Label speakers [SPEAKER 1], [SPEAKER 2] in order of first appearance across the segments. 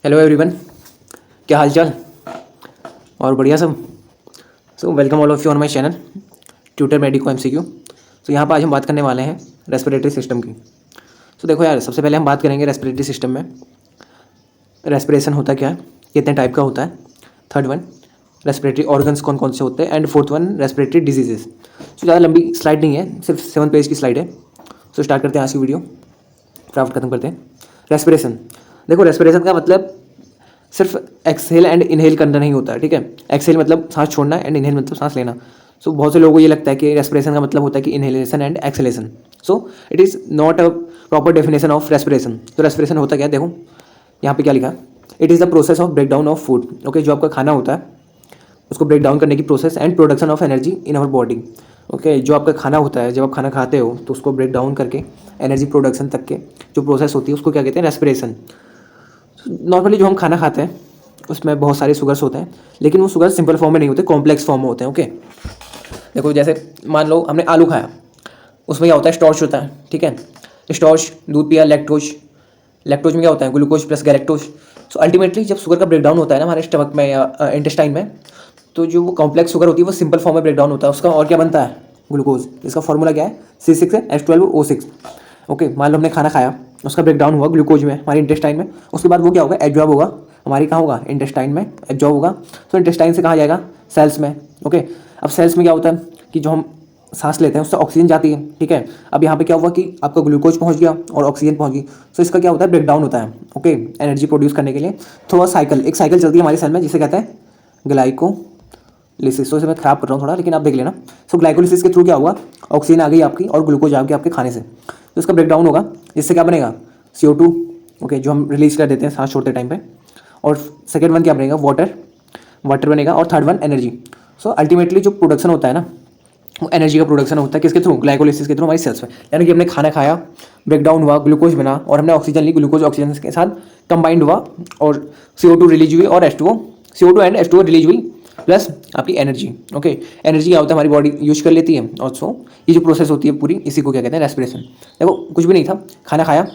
[SPEAKER 1] Hello everyone, क्या हाल चाल और बढ़िया सब। Welcome all of you on my channel tutor medico MCQ. यहाँ पर आज हम बात करने वाले हैं रेस्पिरेटरी सिस्टम की। देखो यार, सबसे पहले हम बात करेंगे रेस्पिरेटरी सिस्टम में रेस्पिरेशन होता क्या है, कितने टाइप का होता है। थर्ड वन, रेस्पिरेटरी ऑर्गन्स कौन कौन से होते हैं। And fourth one, respiratory diseases. ज़्यादा लंबी स्लाइड नहीं है, सिर्फ 7 पेज की स्लाइड है। स्टार्ट करते हैं आज की वीडियो, क्राफ्ट खत्म करते हैं। रेस्पिरेशन, देखो रेस्पिरेशन का मतलब सिर्फ एक्सहेल एंड इनहेल करना नहीं होता है, ठीक है। एक्सहेल मतलब सांस छोड़ना एंड इनहेल मतलब सांस लेना। बहुत से लोगों को ये लगता है कि रेस्पिरेशन का मतलब होता है कि inhalation and exhalation. It is not a proper definition of respiration. तो रेस्पिरेशन होता क्या है, देखो यहाँ पे क्या लिखा है। It is the process of break down of food. Okay, जो आपका खाना होता है उसको ब्रेक डाउन करने की process and production of energy in our body. Okay, जो आपका खाना होता है, जब आप खाना खाते हो तो उसको ब्रेक डाउन करके एनर्जी प्रोडक्शन तक के जो प्रोसेस होती है उसको क्या कहते हैं, रेस्पिरेशन। नॉर्मली जो हम खाना खाते हैं उसमें बहुत सारे शुगर्स होते हैं, लेकिन वो शुगर सिंपल फॉर्म में नहीं होते, कॉम्प्लेक्स फॉर्म में होते हैं। ओके, देखो जैसे मान लो हमने आलू खाया, उसमें क्या होता है, स्टार्च होता है, ठीक है। स्टार्च, दूध पिया, लैक्टोज। लैक्टोज में क्या होता है, ग्लूकोज प्लस गैलेक्टोज। अल्टीमेटली जब शुगर का ब्रेकडाउन होता है ना हमारे स्टमक में या इंटेस्टाइन में, तो जो वो कॉम्प्लेक्स शुगर होती है वो सिंपल फॉर्म में ब्रेकडाउन होता है उसका, और क्या बनता है, ग्लूकोज। इसका फॉर्मूला क्या है, C6H12O6। ओके, मान लो हमने खाना खाया, उसका ब्रेकडाउन हुआ ग्लूकोज में हमारे इंटेस्टाइन में, उसके बाद वो क्या होगा, एब्जॉर्ब होगा हमारी, कहाँ होगा, इंटेस्टाइन में एब्जॉर्ब होगा। इंटेस्टाइन से कहाँ जाएगा, सेल्स में। ओके, अब सेल्स में क्या होता है कि जो हम सांस लेते हैं उससे ऑक्सीजन जाती है, ठीक है। अब यहाँ पे क्या हुआ कि आपका ग्लूकोज पहुँच गया और ऑक्सीजन पहुँच गई, इसका क्या होता है, ब्रेकडाउन होता है। ओके, एनर्जी प्रोड्यूस करने के लिए थोड़ा साइकिल, एक साइकिल चलती है हमारी सेल में जिसे कहते हैं ग्लाइकोलिसिस। इसे मैं खराब कर रहा हूँ थोड़ा, लेकिन आप देख लेना। ग्लाइकोलिसिस के थ्रू क्या हुआ, ऑक्सीजन आ गई आपकी और ग्लूकोज आ गया आपके खाने से, तो इसका ब्रेकडाउन होगा। इससे क्या बनेगा, CO2। ओके, जो हम रिलीज कर देते हैं सांस छोड़ते टाइम पे। और सेकेंड वन क्या बनेगा, वाटर बनेगा। और थर्ड वन, एनर्जी। अल्टीमेटली जो प्रोडक्शन होता है ना, वो एनर्जी का प्रोडक्शन होता है किसके थ्रू, ग्लाइकोलिसिस के थ्रू हमारी सेल्स में। यानी कि हमने खाना खाया, ब्रेकडाउन हुआ, ग्लूकोज बना और हमने ऑक्सीजन ली, ग्लूकोज ऑक्सीजन के साथ कंबाइंड हुआ और CO2 रिलीज हुई और CO2 एंड H2O रिलीज हुई, प्लस आपकी एनर्जी। ओके, एनर्जी क्या होता है, हमारी बॉडी यूज कर लेती है। और ये जो प्रोसेस होती है पूरी, इसी को क्या कहते हैं, रेस्पिरेशन। देखो कुछ भी नहीं था, खाना खाया,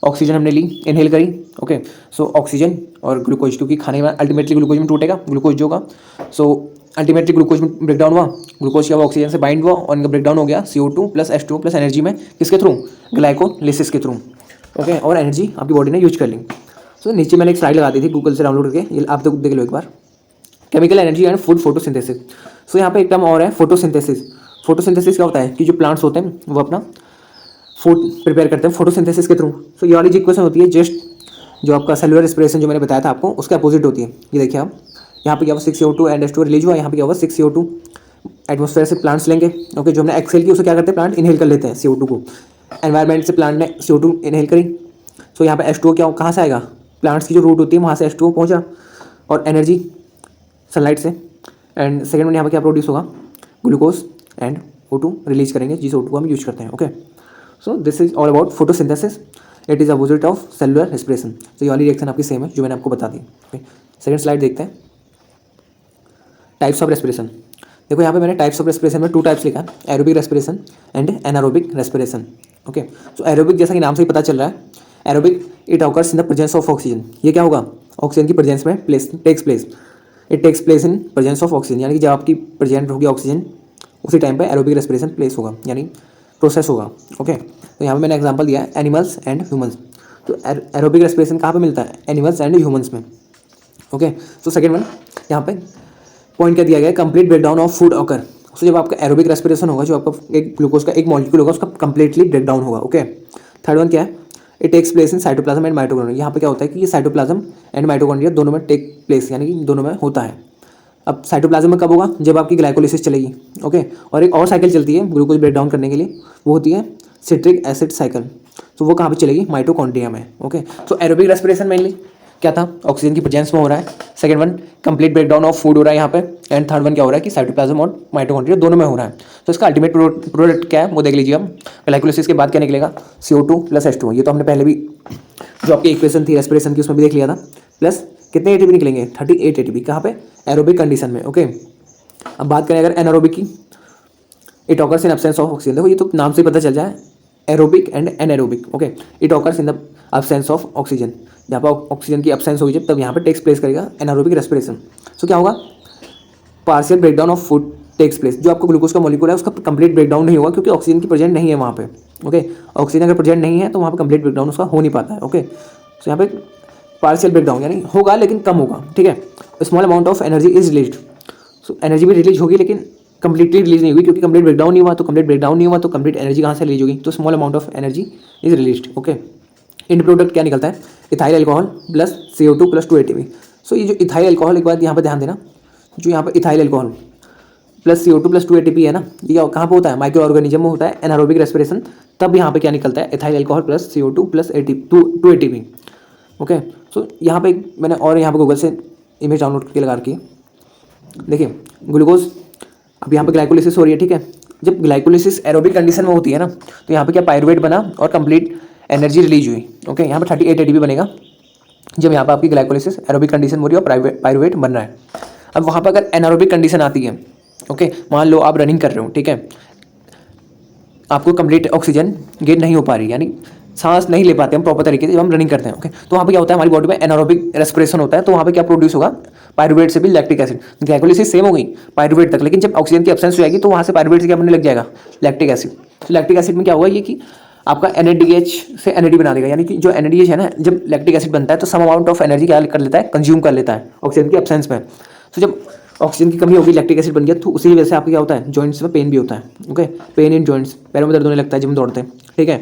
[SPEAKER 1] ऑक्सीजन हमने ली, इनहेल करी। ओके, ऑक्सीजन और ग्लूकोज, क्योंकि खाने में अल्टीमेटली ग्लूकोज में टूटेगा, ग्लूकोज जो होगा। अल्टीमेटली ग्लूकोज में ब्रेकडाउन हुआ, ग्लूकोज क्या हुआ, ऑक्सीजन से बाइंड हुआ और इनका ब्रेकडाउन हो गया CO2 plus H2O plus energy में, किसके थ्रू, ग्लाइकोलिसिस के थ्रू। ओके, और एनर्जी आपकी बॉडी ने यूज कर ली। नीचे मैंने एक स्लाइड लगा दी थी गूगल से डाउनलोड करके, ये आप तो देख लो एक बार। Chemical energy and food photosynthesis. यहाँ पे एक टर्म और है, फोटोसिंथेसिस। फोटोसिंथेसिस क्या होता है कि जो प्लांट्स होते हैं वो अपना फूड प्रिपेयर करते हैं फोटोसिंथेसिस के थ्रू। ये वाली जो इक्वेशन होती है, जस्ट जो आपका सेलुलर रेस्पिरेशन जो मैंने बताया था आपको, उसके अपोजिट होती है। ये देखिए आप, यहाँ पे क्या हुआ, 6CO2 एंड H2O रिलीज हुआ, यहाँ पे क्या हुआ, 6CO2 एटमोस्फेयर से प्लांट्स लेंगे। ओके, जो हमने एक्सेल की उसे क्या करते हैं, प्लांट इनहेल कर लेते हैं CO2 को। एनवायरमेंट से प्लांट ने CO2 इनहेल करी, यहाँ पे H2O क्या कहाँ से आएगा, प्लांट्स की जो रूट होती है वहाँ से H2O पहुँचा, और एनर्जी सनलाइट से। एंड सेकेंड में यहाँ पे क्या प्रोड्यूस होगा, ग्लूकोज एंड O2 रिलीज करेंगे, जिस O2 को हम यूज करते हैं। Okay, this is all about photosynthesis. It is opposite of cellular respiration. ये वाली रिएक्शन आपकी सेम है जो मैंने आपको बता दी। ओके, सेकेंड स्लाइड देखते हैं, टाइप्स ऑफ रेस्पिरेशन। देखो यहाँ पे मैंने टाइप्स ऑफ रेस्पिरेशन में 2 टाइप्स लिखा है, aerobic respiration and anaerobic respiration. Okay, aerobic जैसा कि नाम से ही पता चल रहा है, aerobic it occurs in the presence of oxygen. ये क्या होगा, ऑक्सीजन की प्रेजेंस में takes place. It takes place in presence of oxygen, यानी कि जब आपकी प्रेजेंट होगी ऑक्सीजन, उसी टाइम पे एरोबिक रेस्पिरेशन प्लेस होगा, यानी प्रोसेस होगा। ओके, तो यहाँ पे मैंने एग्जांपल दिया है, एनिमल्स एंड ह्यूमंस। तो एरोबिक रेस्पिरेशन कहाँ पे मिलता है, एनिमल्स एंड ह्यूमंस में। ओके, सेकेंड वन, यहाँ पे पॉइंट क्या दिया गया है, complete breakdown of food occur. जब आपका एरोबिक रेस्पिरेशन होगा, जो आपका एक ग्लूकोज का एक मॉलिक्यूल होगा, उसका कंप्लीटली ब्रेकडाउन होगा। ओके, थर्ड वन क्या है, it takes place in cytoplasm and mitochondria. यहाँ पे क्या होता है कि ये साइटोप्लाज्म एंड माइटोकॉन्ड्रिया दोनों में टेक प्लेस, यानी कि दोनों में होता है। अब साइटोप्लाज्म में कब होगा, जब आपकी ग्लाइकोलिसिस चलेगी। ओके, और एक और साइकिल चलती है ग्लूकोज ब्रेक डाउन करने के लिए, वो होती है सिट्रिक एसिड साइकिल। वो कहाँ पे चलेगी, माइटोकॉन्ड्रिया में। ओके, एरोबिक रेस्पिरेशन मेनली क्या था, ऑक्सीजन की प्रेजेंस में हो रहा है। Second one, complete breakdown of food हो रहा है यहाँ पे। एंड थर्ड वन क्या हो रहा है कि साइटोप्लाज्म और माइटोकॉन्ड्रिया दोनों में हो रहा है। इसका अल्टीमेट प्रोडक्ट क्या है वो देख लीजिए आप। ग्लाइकोलिसिस के बाद क्या निकलेगा, CO2 प्लस H2O। ये तो हमने पहले भी जो आपकी इक्वेशन थी रेस्पिरेशन की उसमें भी देख लिया था। प्लस कितने ATP निकलेंगे, 38 ATP। कहाँ पे, एरोबिक कंडीशन में। ओके, अब बात करें अगर एनारोबिक की, it occurs in absence of oxygen. देखो ये तो नाम से पता चल जाए, aerobic and anaerobic. Okay, it occurs in the absence of oxygen. जहाँ पर ऑक्सीजन की एब्सेंस होगी जब, तब यहाँ पे टेक्स प्लेस करेगा एनारोबिक रेस्पिरेशन। सो क्या होगा, partial breakdown of food takes place. जो आपको ग्लूकोज का मॉलिक्यूल है उसका कंप्लीट ब्रेकडाउन नहीं होगा, क्योंकि ऑक्सीजन की प्रेजेंट नहीं है वहाँ पे। ओके, ऑक्सीजन अगर प्रेजेंट नहीं है तो वहाँ पे कंप्लीट ब्रेकडाउन उसका हो नहीं पाता है। ओके, सो यहाँ पे पार्शियल ब्रेकडाउन यानी होगा लेकिन कम होगा। ठीक है, small amount of energy is release. So energy भी रिलीज होगी लेकिन कंप्लीटली रिलीज नहीं हुई, क्योंकि कंप्लीट ब्रेकडाउन नहीं हुआ, तो कंप्लीट ब्रेकडाउन नहीं हुआ तो कंप्लीट एनर्जी कहाँ से रिलीज होगी, तो small amount of energy is release. Okay, end product क्या निकलता है, ethyl alcohol plus CO2 plus 2 ATP। So ये जो इथाइल अल्कोहल, एक बात यहाँ पर ध्यान देना, जो यहाँ पर ethyl alcohol plus CO2 plus 2 ATP है ना, ये कहाँ पे होता है, माइक्रो ऑर्गेनिज्म में होता है, एनारोबिक रेस्पिरेशन। तब यहाँ पे क्या निकलता है, ethyl alcohol plus CO2 plus 2 ATP। Okay, so यहाँ पे मैंने और यहाँ पे गूगल से इमेज डाउनलोड करके लगा रखी है। देखिए ग्लूकोज, अब यहाँ पे ग्लाइकोलिसिस हो रही है। ठीक है, जब ग्लाइकोलिसिस एरोबिक कंडीशन में होती है ना, तो यहाँ पे क्या पायरुवेट बना और कंप्लीट एनर्जी रिलीज हुई। ओके, यहाँ पे 38 ATP बनेगा जब यहाँ पे आपकी ग्लाइकोलिसिस एरोबिक कंडीशन हो रही है और पायरुवेट बन रहा है। अब वहाँ पर अगर एनारोबिक कंडीशन आती है, ओके, मान लो आप रनिंग कर रहे हो, ठीक है, आपको कंप्लीट ऑक्सीजन गेन नहीं हो पा रही, यानी सांस नहीं ले पाते हम प्रॉपर तरीके से जब हम रनिंग करते हैं। ओके, तो वहाँ पे क्या होता है, हमारी बॉडी में एनारोबिक रेस्पिरेशन होता है, तो वहाँ पे क्या प्रोड्यूस होगा, पायरुवेट से भी लैक्टिक एसिड। ग्लाइकोलिसिस सेम हो गई पायरुवेट तक, लेकिन जब ऑक्सीजन की एब्सेंस हो जाएगी तो वहाँ से पायरुवेट से क्या बनने लग जाएगा, लैक्टिक एसिड। तो लैक्टिक एसिड में क्या हुआ, ये कि आपका NADH से NAD बना देगा, यानी कि जो NADH है ना, जब लैक्टिक एसिड बनता है तो सम अमाउंट ऑफ एनर्जी क्या कर लेता है, कंज्यूम कर लेता है ऑक्सीजन की एब्सेंस में। तो जब ऑक्सीजन की कमी होगी, लैक्टिक एसिड बन गया, तो उसी वजह से आपको क्या होता है, जॉइंट्स में पेन भी होता है। ओके, पेन इन जॉइंट्स, पैरों में दर्द होने लगता है जब हम दौड़ते हैं। ठीक है,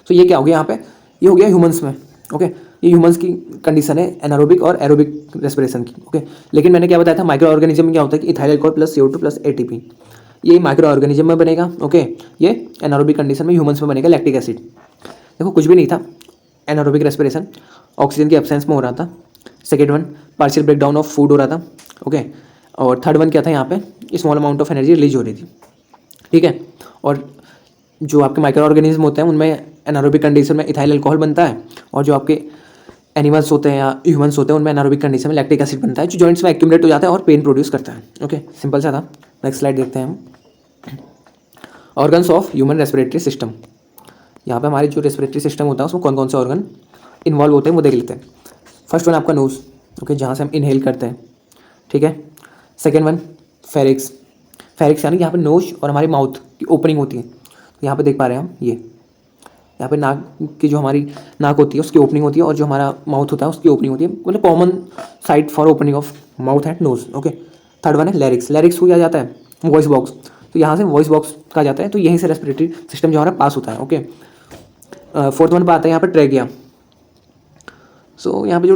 [SPEAKER 1] तो ये क्या हो गया यहाँ पे, ये हो गया ह्यूमंस में। ओके, ये ह्यूमंस की कंडीशन है एनारोबिक और एरोबिक रेस्पिरेशन की। ओके, लेकिन मैंने क्या बताया था, माइक्रो ऑर्गेनिज्म में क्या होता है कि ethyl alcohol plus CO2 plus ATP, ये माइक्रो ऑर्गेनिज्म में बनेगा। ओके, ये एनारोबिक कंडीशन में ह्यूमंस में बनेगा लैक्टिक एसिड। देखो कुछ भी नहीं था, एनारोबिक रेस्पिरेशन ऑक्सीजन की एब्सेंस में हो रहा था। Second one, partial breakdown of food हो रहा था। ओके, और थर्ड वन क्या था, यहाँ पे small amount of energy release हो रही थी। ठीक है, और जो आपके माइक्रो ऑर्गेनिज्म होते हैं उनमें एनारोबिक कंडीशन में इथाइल अल्कोहल बनता है, और जो आपके एनिमल्स होते हैं या ह्यूमंस होते हैं उनमें एनारोबिक कंडीशन में लैक्टिक एसिड बनता है, जो जॉइंट्स में एक्यूमुलेट हो जाता है और पेन प्रोड्यूस करता है। ओके, सिंपल सा था। नेक्स्ट स्लाइड देखते हैं हम, organs of human respiratory system. यहाँ पे हमारे जो रेस्पिरेटरी सिस्टम होता है उसमें कौन कौन से ऑर्गन इन्वॉल्व होते हैं वो देख लेते हैं। फर्स्ट वन आपका नोज, ओके, जहाँ से हम इनहेल करते हैं। ठीक है, सेकेंड वन फेरिक्स, फेरिक्स यानी यहाँ पे नोज और हमारी माउथ की ओपनिंग होती है। तो यहाँ पे देख पा रहे हैं हम, ये यहाँ पे नाक की, जो हमारी नाक होती है उसकी ओपनिंग होती है, और जो हमारा माउथ होता है उसकी ओपनिंग होती है, मतलब common site for opening of mouth and nose. Okay, third one है लैरिक्स, लैरिक्स को क्या जाता है, वॉइस बॉक्स, तो यहाँ से वॉइस बॉक्स कहा जाता है, तो यहीं से रेस्पिरेटरी सिस्टम जो हमारा पास होता है। ओके, फोर्थ वन पर आता है यहाँ पर ट्रैकिया। सो यहाँ पे जो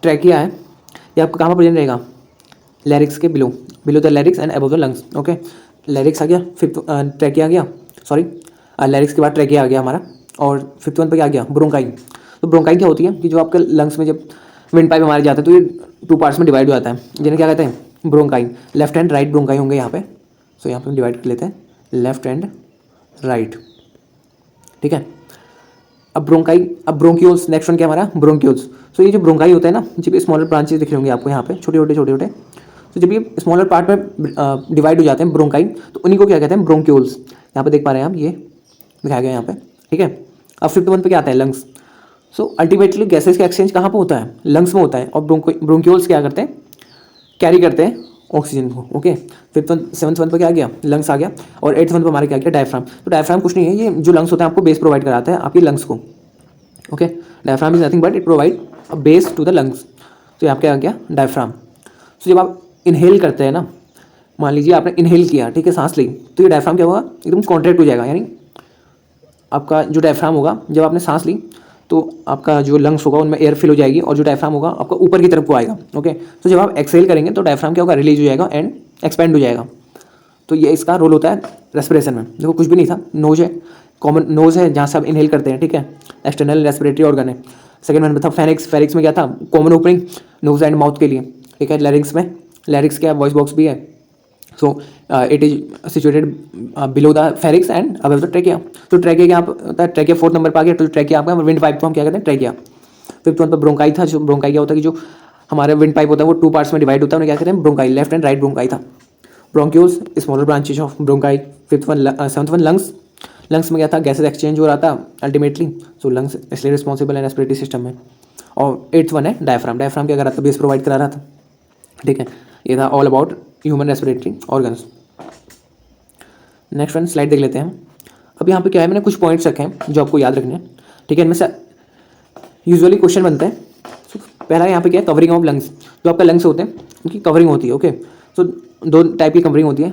[SPEAKER 1] ट्रैकिया है ये आपका कहाँ पर प्रेजेंट रहेगा, लैरिक्स के below, below the larynx and above the lungs. Okay, larynx आ गया, फिफ्थ ट्रैकिया आ गया, सॉरी लैरिक्स के बाद ट्रैकिया आ गया हमारा, और फिफ्थ वन पे क्या आ गया, ब्रोंकाई। तो ब्रोंकाई क्या होती है कि जो आपके लंग्स में जब विंड पाइप हमारे जाते हैं तो ये 2 पार्ट्स में डिवाइड हो जाता है, जिन्हें क्या कहते हैं, bronchi. Left and right bronchi होंगे यहाँ पे। सो यहाँ पे हम डिवाइड कर लेते हैं लेफ्ट एंड राइट। ठीक है, अब ब्रोंकाई, अब ब्रोंक्यूल्स, नेक्स्ट वन क्या हमारा, ब्रोंक्यूल्स। सो ये जो ब्रोंकाई होता है ना, जब स्मॉलर ब्रांचेस दिख रहे होंगे आपको यहाँ पे, छोटे छोटे, तो जब ये स्मॉलर पार्ट में डिवाइड हो जाते हैं ब्रोंकाई, तो उन्हीं को क्या कहते हैं, ब्रोंक्यूल्स। यहाँ पे देख पा रहे हैं आप, ये दिखाया गया यहाँ पे। ठीक है, अब फिफ्थ वन पे क्या आता है, लंग्स। सो अल्टीमेटली गैसेस का एक्सचेंज कहाँ पे होता है, लंग्स में होता है, और ब्रोंक्यूल्स क्या करते हैं, कैरी करते हैं ऑक्सीजन को। Okay, fifth one, seventh one पर क्या आ गया, लंग्स आ गया, और एट्थ वन पर हमारा क्या गया, डायफ्राम। तो डायफ्राम कुछ नहीं है, ये जो लंग्स होते हैं आपको बेस प्रोवाइड कराता है आपकी लंग्स को। Okay, diaphragm is nothing but it provide a base to the lungs. तो यहाँ क्या आ गया, डायफ्राम। तो जब आप इनहेल करते हैं ना, मान लीजिए आपने इनहेल किया, ठीक है, सांस ली, तो ये डायफ्राम क्या होगा, एकदम कॉन्ट्रैक्ट हो जाएगा, यानी आपका जो डायफ्राम होगा, जब आपने सांस ली तो आपका जो लंग्स होगा उनमें एयर फिल हो जाएगी, और जो डायफ्राम होगा आपका ऊपर की तरफ को आएगा। ओके, तो जब आप एक्सहेल करेंगे तो डायफ्राम क्या होगा, रिलीज हो जाएगा एंड एक्सपेंड हो जाएगा। तो ये इसका रोल होता है रेस्पिरेशन में। देखो कुछ भी नहीं था, नोज है, कॉमन नोज है जहाँ से आप इनहेल करते हैं। ठीक है, एक्सटर्नल रेस्पिरेटरी ऑर्गन है। सेकंड वन था फेरिक्स, फेरिक्स में क्या था, common opening nose and mouth के लिए। ठीक है, लैरिंग्स में, लैरिंग्स क्या वॉइस बॉक्स भी है। So it is situated below the pharynx and above the trachea. तो ट्रैकिया क्या होता है, ट्रैकिया फोर्थ नंबर पर आ गया। तो ट्रैकिया आपका विंड पाइप को हम क्या कहते हैं, ट्रैकिया। फिफ्थ वन पर ब्रोंकाई था, जो ब्रोंकाई क्या होता है कि जो हमारे विंड पाइप होता है वो 2 पार्ट्स में डिवाइड होता है, उन्हें क्या कहते हैं, bronchi. Left and right bronchi था। Bronchioles, smaller branches of bronchi. Fifth one, seventh one lungs, lungs में क्या था, गैसेज एक्सचेंज हो रहा था अल्टीमेटली, सो लंग्स इसलिए रिस्पॉन्सिबल है रेस्पिरेटरी सिस्टम में। और 8th वन है डायफ्राम। डायफ्राम क्या कर रहा था, बेस प्रोवाइड करा रहा था, ठीक है। ये था all about human respiratory organs. Next one slide देख लेते हैं हम। अब यहाँ पे क्या है, मैंने कुछ पॉइंट्स रखे हैं जो आपको याद रखने हैं, ठीक है। इनमें से यूजुअली क्वेश्चन बनते हैं। सो पहला यहाँ पे क्या है, कवरिंग ऑफ लंग्स। जो आपका लंग्स होते हैं उनकी कवरिंग होती है, ओके। सो 2 टाइप की कवरिंग होती है,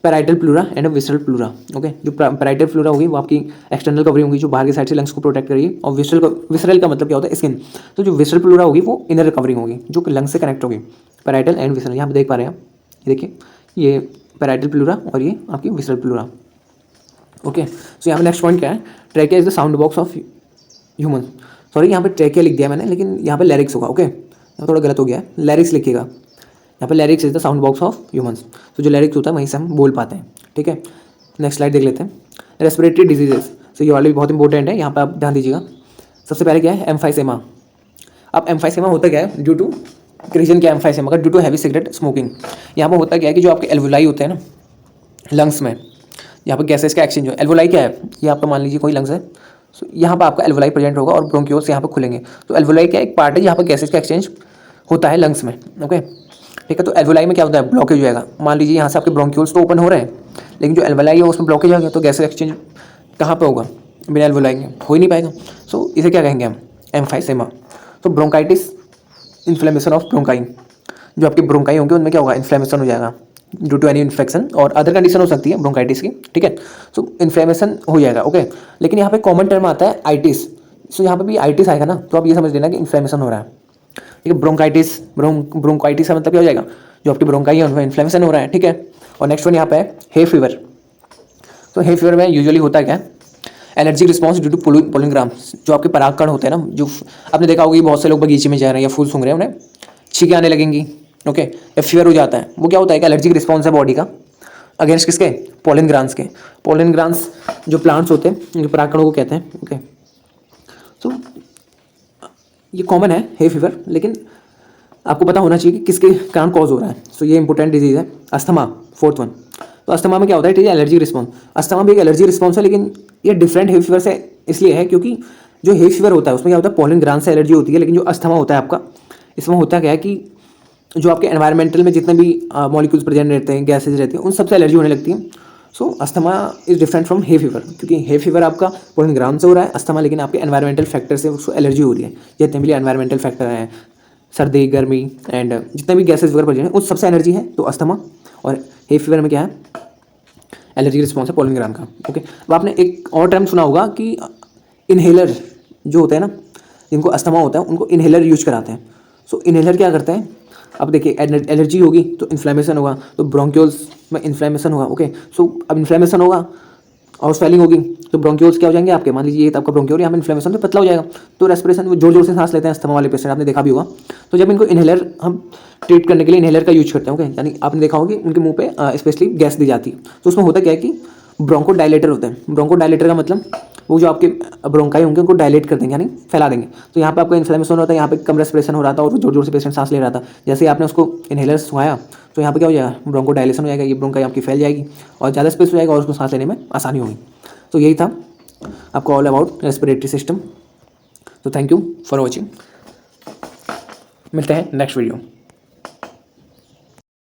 [SPEAKER 1] parietal pleura and visceral pleura, okay. जो पैराइटल प्लूरा होगी वो आपकी एक्सटर्नल कवरिंग होगी, जो बाहर की साइड से लंग्स को प्रोटेक्ट करेगी। और विसरल का मतलब क्या होता है, स्किन। तो जो विसरल प्लूरा होगी वो इनर कवरिंग होगी, जो कि लंग्स से कनेक्ट होगी। पैराइटल एंड विसरल, यहाँ पे देख पा रहे हैं आप, ये देखिए, ये पैराइटल प्लूरा और ये आपकी विसरल प्लूरा, ओके। सो यहाँ पे नेक्स्ट पॉइंट क्या है, trachea is the sound box of human. Sorry, यहाँ पे ट्रैकिया लिख दिया मैंने, लेकिन यहाँ पे लैरिक्स होगा, ओके। यहाँ थोड़ा गलत हो गया है, लैरिक्स लिखिएगा। यहाँ पे larynx is the sound box of humans. तो जो लैरिक्स होता है वहीं से हम बोल पाते हैं, ठीक है। नेक्स्ट स्लाइड देख लेते हैं, रेस्पिरेटरी डिजीजेस। सो ये वाली बहुत इंपॉर्टेंट है, यहाँ पे आप ध्यान दीजिएगा। सबसे पहले क्या है, एम्फाइसेमा। अब एम्फाइसेमा होता क्या है, ड्यू टू रीजन क्या है एम्फाइसेमा का, due to heavy cigarette smoking. यहाँ पर होता क्या है कि जो आपके एल्वोलाई होते हैं ना लंग्स में, यहाँ पर गैसेस का एक्सचेंज हो। एल्वोलाई क्या है, ये आपका मान लीजिए कोई लंग्स है, सो यहाँ पर आपका एल्वोलाई प्रेजेंट होगा और ब्रोंक्यूल्स यहाँ पर खुलेंगे। तो एल्वोलाई क्या एक पार्ट है जहाँ पर गैसेस का एक्सचेंज होता है लंग्स में, ओके, ठीक है। तो एल्वोलाई में क्या होता है, ब्लॉकेज हो जाएगा। मान लीजिए यहाँ से आपके ब्रोंक्यूल्स तो ओपन हो रहे हैं, लेकिन जो एल्वोलाई है उसमें ब्लॉकेज आ गया, तो गैसेस एक्सचेंज कहाँ पर होगा, बिना एल्वोलाई के हो ही नहीं पाएगा। सो इसे क्या कहेंगे हम, एम्फाइसेमा। तो ब्रोंकाइटिस, इन्फ्लेमेशन ऑफ ब्रोंकाई, जो आपके ब्रोंकाई होंगे उनमें क्या होगा, इन्फ्लेमेशन हो जाएगा ड्यू टू एनी इन्फेक्शन, और अदर कंडीशन हो सकती है ब्रोंकाइटिस की, ठीक है। सो इन्फ्लेमेशन हो जाएगा, ओके। लेकिन यहाँ पे कॉमन टर्म आता है आइटिस। सो यहाँ पे भी आइटिस आएगा ना, तो आप ये समझ लेना कि इन्फ्लेमेशन हो रहा है, ठीक है। ब्रोंकाइटिस, ब्रोंकाइटिस का मतलब क्या हो जाएगा, जो आपकी ब्रोंकाई है उनमें इन्फ्लेमेशन हो रहा है, ठीक है। और नेक्स्ट वन यहाँ पे है हे फीवर। तो हे फीवर में यूजुअली होता क्या है, allergy response due to pollen grains. जो आपके परागकण होते हैं ना, जो आपने देखा होगा कि बहुत से लोग बगीचे में जा रहे हैं या फूल सूंघ रहे हैं, उन्हें छींकें आने लगेंगी, ओके, या फीवर हो जाता है। वो क्या होता है, एक एलर्जिक रिस्पॉन्स है बॉडी का अगेंस्ट किसके, पोलन ग्रांस के। पोलन ग्रांस जो प्लांट्स होते हैं उनके परागकणों को कहते हैं, ओके। तो ये कॉमन है हे फीवर, लेकिन आपको पता होना चाहिए कि किसके कारण कॉज हो रहा है। सो ये इंपॉर्टेंट डिजीज़ है। Asthma, 4th one. तो अस्थमा में क्या होता है, ठीक है, एलर्जी रिस्पॉन्स। अस्थमा भी एक एलर्जी रिस्पॉन्स है, लेकिन ये डिफरेंट हे फीवर से इसलिए है क्योंकि जो हे फीवर होता है उसमें क्या होता है, पोलन ग्रांस से एलर्जी होती है, लेकिन जो अस्थमा होता है आपका, इसमें होता क्या है कि जो आपके एनवायरमेंटल में जितने भी मॉलिक्यूल्स प्रेजेंट रहते हैं, गैसेज रहती हैं, उन सबसे एलर्जी होने लगती है। So asthma is different from hay fever, क्योंकि हे फीवर आपका पोलन ग्रांस से हो रहा है, अस्थमा लेकिन आपके एनवायरमेंटल फैक्टर से उसको एलर्जी हो रही है। जितने भी एनवायरमेंटल फैक्टर हैं, सर्दी, गर्मी एंड जितने भी गैसेज वगैरह प्रेजेंट हैं, उस सबसे एनर्जी है, तो अस्थमा। और हे फीवर में क्या है, एलर्जी रिस्पॉन्स है पोलन ग्राम का, ओके। अब आपने एक और टर्म सुना होगा कि इन्हेलर जो होते हैं ना, जिनको अस्थमा होता है उनको इन्हेलर यूज कराते हैं। सो इन्हेलर क्या करते हैं, अब देखिए एलर्जी होगी तो इन्फ्लेमेशन होगा, तो ब्रोंक्यूल्स में इन्फ्लेमेशन होगा, ओके। सो अब इन्फ्लेमेशन होगा और स्वेलिंग होगी, तो ब्रोंक्यूल्स क्या हो जाएंगे आपके, मान लीजिए ये आपका ब्रोंक्यूल, यहाँ में इन्फ्लेमेशन तो पतला हो जाएगा, तो रेस्पिरेशन जोर जोर से सांस लेते हैं अस्थमा वाले पेशेंट, आपने देखा भी होगा। तो जब इनको इन्हेलर हम ट्रीट करने के लिए इन्हेलर का यूज करते हैं, ओके, यानी आपने देखा होगा कि उनके मुंह पे स्पेशली गैस दी जाती है। तो उसमें होता क्या है कि ब्रोंको डायलेटर होते हैं। ब्रोंको डायलेटर का मतलब वो जो आपके ब्रोंकाई होंगे उनको डायलेट कर देंगे, यानी फैला देंगे। तो यहाँ पे आपका इन्फ्लेमेशन होता है, यहाँ पे कम रेस्पिरेशन हो रहा था और जोर जोर से पेशेंट सांस ले रहा था। जैसे ही आपने उसको इन्हेलर सुहाया तो यहाँ पे क्या हो जाएगा, ब्रोंको डायलेशन हो जाएगा, ये ब्रोंकाई आपकी फैल जाएगी और ज़्यादा स्पेस हो जाएगा और उसको सांस लेने में आसानी होगी। तो यही था आपको ऑल अबाउट रेस्पिरेटरी सिस्टम। तो थैंक यू फॉर वॉचिंग, मिलते हैं नेक्स्ट वीडियो।